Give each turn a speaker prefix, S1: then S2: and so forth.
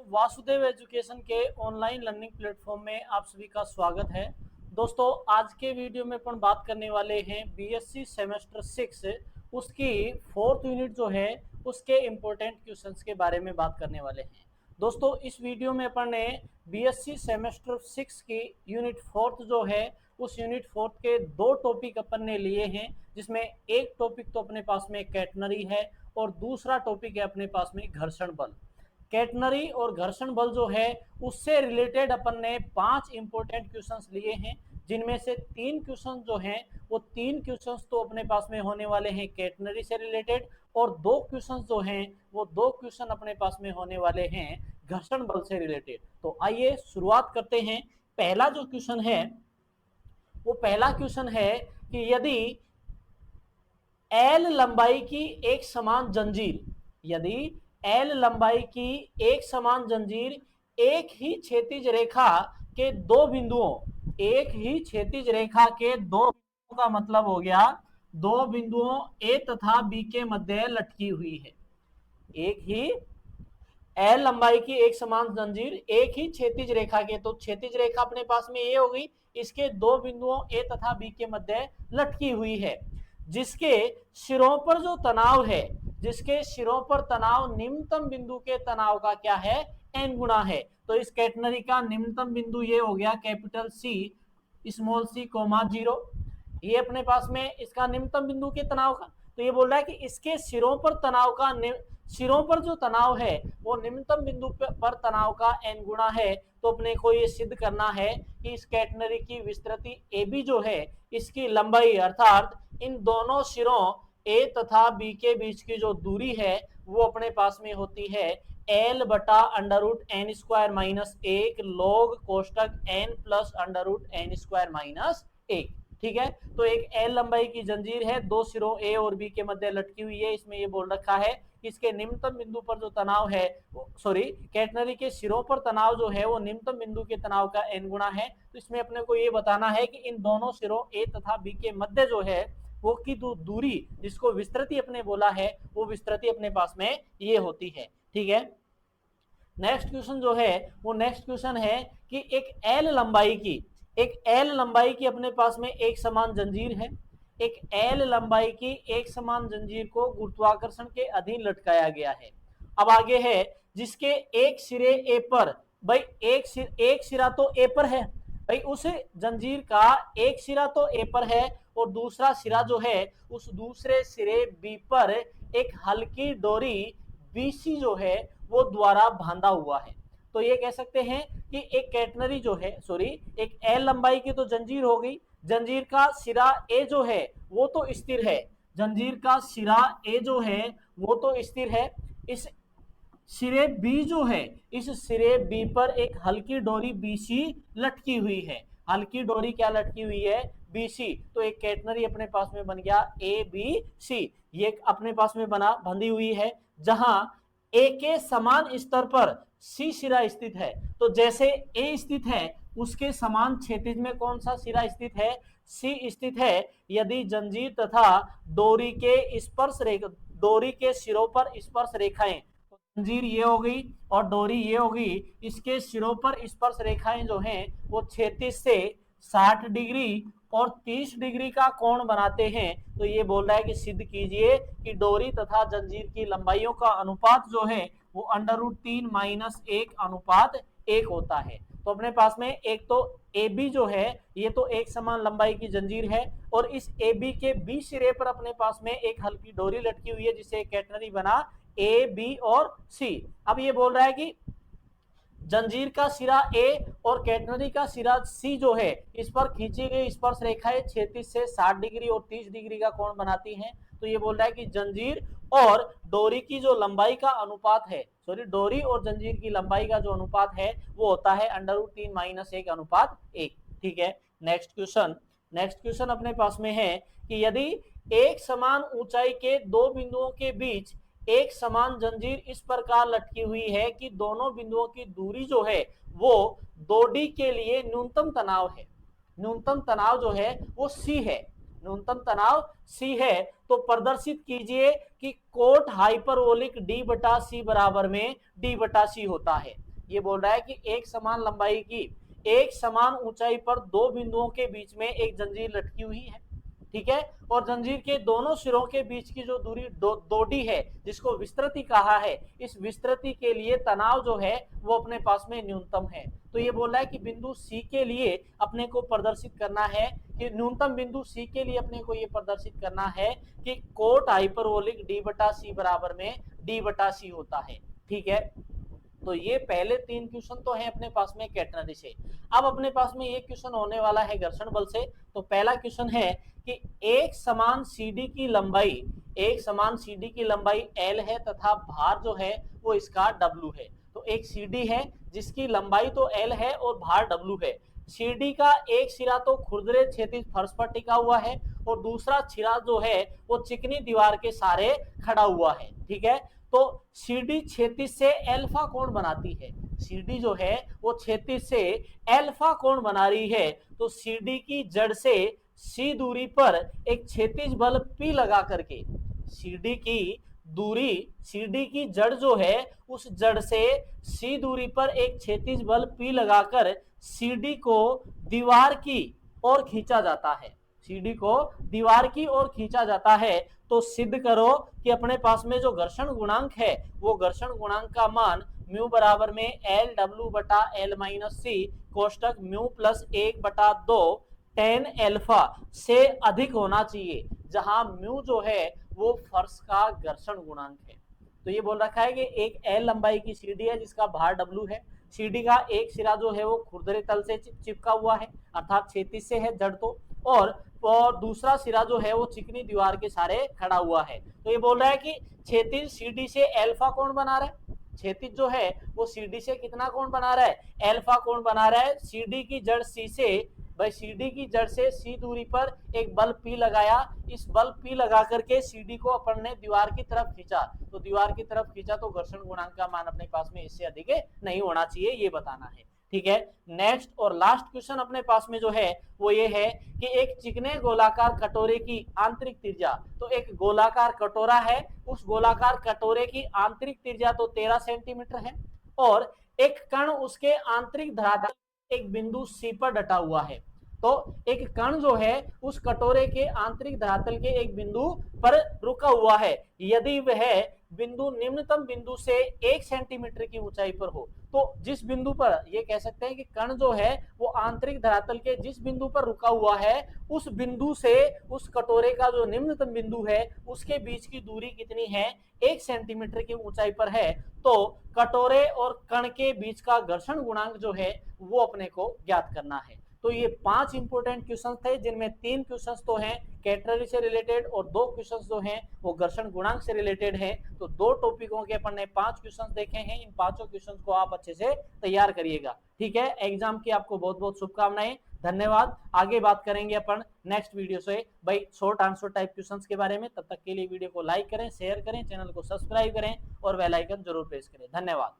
S1: Vasudev education के online learning platform में आप सभी का स्वागत है। दोस्तों, आज के वीडियो में अपन बात करने वाले हैं बीएससी सेमेस्टर 6 उसकी 4th यूनिट जो है उसके इम्पोर्टेंट क्वेश्चंस के बारे में बात करने वाले हैं। दोस्तों, इस वीडियो में अपन ने बीएससी सेमेस्टर 6 की यूनिट 4th जो है उस यूनिट 4th के दो टॉपिक अपन ने लिए हैं, जिसमें एक टॉपिक तो अपने पास में कैटनरी है और दूसरा टॉपिक है अपने पास में घर्षण बल। कैटनरी और घर्षण बल जो है उससे रिलेटेड अपन ने 5 इंपॉर्टेंट क्वेश्चंस लिए हैं, जिनमें से 3 क्वेश्चन जो हैं वो 3 क्वेश्चंस तो अपने पास में होने वाले हैं कैटनरी से रिलेटेड, और 2 क्वेश्चन जो हैं वो 2 क्वेश्चन अपने पास में होने वाले हैं घर्षण बल से रिलेटेड। तो आइए शुरुआत करते हैं। पहला जो क्वेश्चन है वो पहला क्वेश्चन है कि यदि एल लंबाई की एक समान जंजीर, यदि एल लंबाई की एक समान जंजीर एक ही क्षैतिज रेखा के दो बिंदुओं, एक ही क्षैतिज रेखा के दो बिंदुओं का मतलब हो गया दो बिंदुओं ए तथा बी के मध्य लटकी हुई है। एक ही एल लंबाई की एक समान जंजीर एक ही क्षैतिज रेखा के, तो क्षैतिज रेखा अपने पास में ये हो गई, इसके दो बिंदुओं ए तथा बी के मध्य लटकी हुई है, जिसके सिरों पर जो तनाव है, जिसके सिरों पर तनाव निम्नतम बिंदु के तनाव का क्या है, एन गुना है। तो इस कैटनरी का निम्नतम बिंदु ये हो गया capital C small C comma 0, ये अपने पास में इसका निम्नतम बिंदु के तनाव का। तो ये बोल रहा है कि इसके सिरों पर तनाव का, सिरों पर जो तनाव है वो निम्नतम बिंदु पर तनाव का एन गुना है। तो अपने को ये सिद्ध करना है कि इस कैटनरी की विस्तृति ए बी जो है इसकी लंबाई, अर्थात इन दोनों सिरों ए तथा बी के बीच की जो दूरी है वो अपने पास में होती है एल बटा under root N square minus 1 log कोष्टक N plus under root N square minus 1। ठीक है, तो एक एल लंबाई की जंजीर है, दो सिरों ए और बी के मध्य लटकी हुई है। इसमें ये बोल रखा है कि इसके निम्नतम बिंदु पर जो तनाव है, सॉरी, कैटनरी के सिरों पर तनाव जो है वो निम्नतम बिंदु के तनाव का एन गुना है। तो इसमें अपने को ये बताना है कि इन दोनों सिरों ए तथा बी के मध्य जो है वो की दूरी, जिसको विस्तृति अपने बोला है, वो विस्तृति अपने पास में ये होती है। ठीक है, नेक्स्ट क्वेश्चन जो है वो नेक्स्ट क्वेश्चन है कि एक एल लंबाई की अपने पास में एक समान जंजीर है, एक एल लंबाई की एक समान जंजीर को गुरुत्वाकर्षण के अधीन लटकाया गया है। अब आगे है जिसके एक सिरे ए पर, भाई एक सिरा तो ए पर है, भाई उस जंजीर का एक सिरा तो ए पर है और दूसरा सिरा जो है उस दूसरे सिरे बी पर एक हल्की डोरी बीसी जो है वो द्वारा बांधा हुआ है। तो ये कह सकते हैं कि एक कैटनरी जो है, सॉरी, एक एल लंबाई की तो जंजीर हो गई, जंजीर का सिरा ए जो है वो तो स्थिर है, जंजीर का सिरा ए जो है वो तो स्थिर है। इस सिरे बी जो है, इस सिरे बी पर एक हल्की डोरी बीसी लटकी हुई है। हल्की डोरी क्या लटकी हुई है, बीसी। तो एक कैटनरी अपने पास में बन गया ए बी सी, ये अपने पास में बंधी हुई है, जहां ए के समान स्तर पर सी सिरा स्थित है। तो जैसे ए स्थित है उसके समान क्षैतिज में कौन सा सिरा स्थित है, सी स्थित है। यदि जंजीर तथा डोरी के स्पर्श रेखा, डोरी के सिरों पर स्पर्श रेखाएं, तो जंजीर ये हो गई और डोरी ये हो गई, इसके सिरों पर स्पर्श रेखाएं जो हैं वो क्षैतिज से 60 डिग्री और 30 डिग्री का कोण बनाते हैं। तो ये बोल रहा है कि सिद्ध कीजिए कि डोरी तथा जंजीर की लंबाइयों का अनुपात जो है वो अंडर रूट 3 माइनस 1 अनुपात 1 होता है। तो अपने पास में एक तो ए बी जो है ये तो एक समान लंबाई की जंजीर है, और इस ए बी के बी सिरे पर अपने पास में एक हल्की डोरी लटकी हुई है, जिससे कैटनरी बना ए बी और सी। अब ये बोल रहा है कि जंजीर का सिरा ए और कैटनरी का सिरा सी जो है इस पर खींची गई स्पर्श रेखाएं क्षैतिज से 60 डिग्री और 30 डिग्री का कोण बनाती हैं। तो ये बोल रहा है कि जंजीर और डोरी की जो लंबाई का अनुपात है, सॉरी, डोरी और जंजीर की लंबाई का जो अनुपात है वो होता है अंडर रूट 3 माइनस 1 अनुपात 1। ठीक है, नेक्स्ट क्वेश्चन अपने पास में है कि यदि एक समान ऊंचाई के दो बिंदुओं के बीच एक समान जंजीर इस प्रकार लटकी हुई है कि दोनों बिंदुओं की दूरी जो है वो 2D के लिए न्यूनतम तनाव है, न्यूनतम तनाव जो है वो C है, न्यूनतम तनाव C है। तो प्रदर्शित कीजिए कि कोट हाइपरबोलिक D बटा C बराबर में D बटा C होता है। ये बोल रहा है कि एक समान लंबाई की एक समान ऊंचाई पर दो बिंदुओं के बीच में एक जंजीर लटकी हुई है, ठीक है, और जंजीर के दोनों सिरों के बीच की जो दूरी दोडी है जिसको विस्तृति कहा है, इस विस्तृति के लिए तनाव जो है वो अपने पास में न्यूनतम है। तो ये बोल रहा है कि बिंदु सी के लिए अपने को प्रदर्शित करना है कि न्यूनतम बिंदु सी के लिए अपने को ये प्रदर्शित करना है कि कोट हाइपरबोलिक डी बटा सी बराबर में डी बटा सी होता है, ठीक है। तो ये पहले 3 क्वेश्चन तो है अपने पास में कैटनरी से। अब अपने पास में ये क्वेश्चन होने वाला है घर्षण बल से। तो पहला क्वेश्चन है कि एक समान सीडी की लंबाई एल है तथा भार जो है वो इसका डब्ल्यू है। तो एक सीडी है जिसकी लंबाई तो एल है और भार डब्ल्यू है। सीडी का एक सिरा तो खुरदरे क्षैतिज फर्श पर टिका हुआ है और दूसरा सिरा जो है वो चिकनी दीवार के सहारे खड़ा हुआ है, ठीक है। तो सीडी क्षैतिज से अल्फा कोण बनाती है, सीडी जो है वो क्षैतिज से अल्फा कोण बना रही है। तो सीडी की जड़ से सी दूरी पर एक क्षैतिज बल P लगा करके सीडी की जड़ जो है उस जड़ से सी दूरी पर एक क्षैतिज बल P लगाकर सीडी को दीवार की ओर खींचा जाता है, सीडी को दीवार की ओर खींचा जाता है। तो सिद्ध करो कि अपने पास में जो घर्षण गुणांक है वो घर्षण गुणांक का मान म्यू बराबर में एल डब्ल्यू बटा एल माइनस सी कोष्टक म्यू प्लस 1/2 टेन एल्फा से अधिक होना चाहिए, जहां म्यू जो है वो फर्श का घर्षण गुणांक है। तो ये बोल रखा है कि एक एल लंबाई की सीडी है जिसका भार डब्ल्यू है, सीडी का एक सिरा जो है वो खुरदरे तल से चिपका हुआ है अर्थात क्षैतिज से है जड़ तो, और दूसरा सिरा जो है वो चिकनी दीवार के सहारे खड़ा हुआ है। तो ये बोल रहा है कि क्षैतिज सीडी से अल्फा कोण बना रहा है, क्षैतिज जो है वो सीडी से कितना कोण बना रहा है, अल्फा कोण बना रहा है। सीडी की जड़ सी से सीडी की जड़ से सी दूरी पर एक बल P लगाया, इस बल P लगा करके सीडी को अपन ने दीवार की तरफ खींचा, तो दीवार की तरफ खींचा तो घर्षण गुणांक का मान अपने पास में इससे अधिक नहीं होना चाहिए, ये बताना है, ठीक है। नेक्स्ट और लास्ट क्वेश्चन अपने पास में जो है वो ये है कि एक चिकने गोलाकार कटोरे की आंतरिक त्रिज्या, तो एक गोलाकार कटोरा है, उस गोलाकार कटोरे की आंतरिक त्रिज्या तो 13 सेंटीमीटर है और एक कण उसके आंतरिक धरातल एक बिंदु सी पर डटा हुआ है। तो एक कण जो है उस कटोरे के आंतरिक धरातल के एक बिंदु पर रुका हुआ है, यदि वह बिंदु निम्नतम बिंदु से 1 सेंटीमीटर की ऊंचाई पर हो। तो जिस बिंदु पर ये कह सकते हैं कि कण जो है वो आंतरिक धरातल के जिस बिंदु पर रुका हुआ है उस बिंदु से उस कटोरे का जो निम्नतम बिंदु है उसके बीच की दूरी कितनी है, 1 सेंटीमीटर की ऊंचाई पर है। तो कटोरे और कण के बीच का घर्षण गुणांक जो है वो अपने को ज्ञात करना है। तो ये 5 इंपोर्टेंट क्वेश्चंस थे जिनमें 3 क्वेश्चंस तो हैं कैटनरी से रिलेटेड और 2 क्वेश्चंस जो हैं वो घर्षण गुणांक से रिलेटेड हैं। तो 2 टॉपिकों के अपन ने 5 क्वेश्चंस देखे हैं, इन पांचों क्वेश्चंस को आप अच्छे से तैयार करिएगा, ठीक है। एग्जाम की आपको बहुत बहुत शुभकामनाएं, धन्यवाद। आगे बात करेंगे अपन नेक्स्ट वीडियो से भाई शॉर्ट आंसर टाइप क्वेश्चंस के बारे में। तब तक के लिए वीडियो को लाइक करें, शेयर करें, चैनल को सब्सक्राइब करें और बेल आइकन जरूर प्रेस करें। धन्यवाद।